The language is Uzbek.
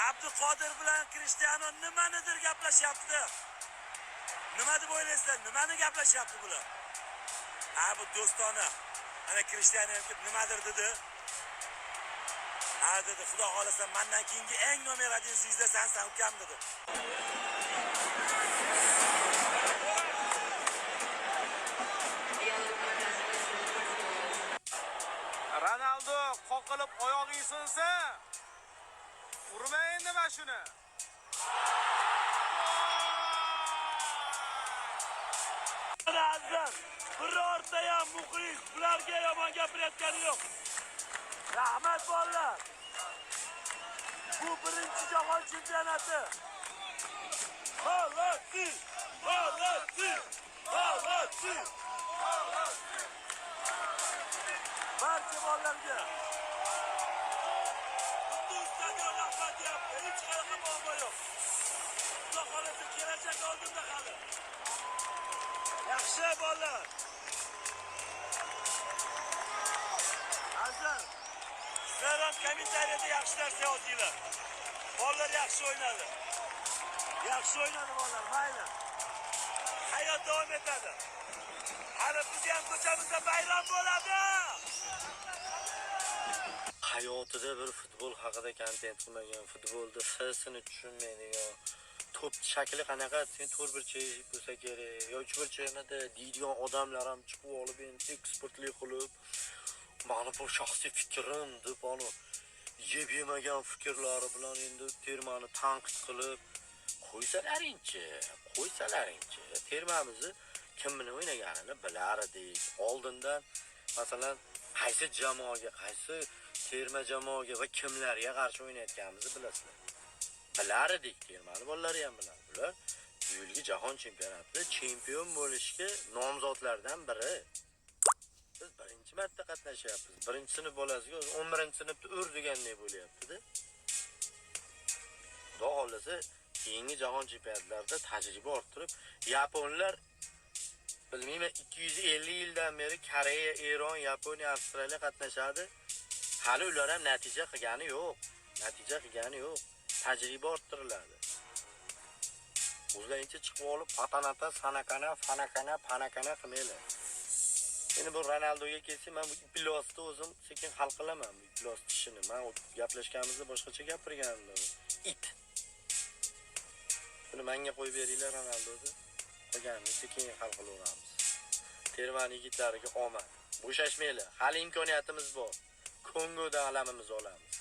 Abduqodir bilan Cristiano nimanidir gaplashyapti? Nima deb o'ylaysizlar? Nimani gaplashyapti bular? Bu do'stona. Ana Cristiano nimadir dedi. Dedi, xudo xolasa mendan keyingi eng nomer 1 zvezda sensan ukam dedi. Ronaldo qoqilib oyog'ing sinsa, urma endi mana shuni. Azizlar, birorta ham muxlis bularga yomon gapirayotgani yo'q. Rahmat bolalar. Bu birinchi jahon chempionati. G'alati! G'alati! G'alati! Barcha bolalarga butun stadion rahmat deyapti. Hech qanaqa muammo yo'q. Xudo xolasa kelajak oldinda hali. Yaxshi bolalar. Azizlar, sizlar ham kommentariyada yaxshi narsa yozinglar. Bolalar yaxshi o'ynadi. Yaxshi o'ynadi bolalar, mayli. Hayot davom etadi. Hali biz ham ko'chamizda bayram bo'ladi. Hayotida bir futbol haqida kontent qilmagan, futbolda hissini tushunmaydigan, top shakli qanaqa, sen to'rtburchak bo'lsa kerak, yo uchburchakda deydigan odamlar ham chiqib olib, endi eksportli qilib, mana bu shaxsiy fikrim deb onu yeb yemagan fikrlari bilan endi termani tanqid qilib qo'ysalaringchi. Termamizni kimni o'ynaganini bilar edik. Oldindan masalan qaysi jamoaga, qaysi terma jamoaga va kimlarga qarshi o'ynayotganimizni bilasizlar. Bilar edik, termani bolalari ham biladi. Bular bu yilgi jahon chempionatida chempion bo'lishga nomzodlardan biri. Biz birinchi marta qatnashyapmiz. Birinchi sinf bolasiga 11-sinfda ur deganday bo'lyapti-da. Xudo xolasa keyingi jahon chempionatlarida tajriba orttirib, yaponlar bilmayman 250 yildan beri Koreya, Eron, Yaponiya, Avstraliya qatnashadi. Hali ular ham natija qilgani yo'q. Tajriba orttiriladi. O'zlarincha chiqib olib, patanata, panakana qilmaylar. Endi bu Ronaldoga kelsa, men bu pilosni o'zim sekin hal qilaman, bu pilos ishini. Men gaplashganimizda boshqacha gapirgandim. It. Buni menga qo'yib beringlar Ronaldo'ni. Qolganini sekin hal qilaveramiz. Termani yigitlariga omad. Bo'shashmaylar. Hali imkoniyatimiz bor. Kongoda alamimizni olamiz.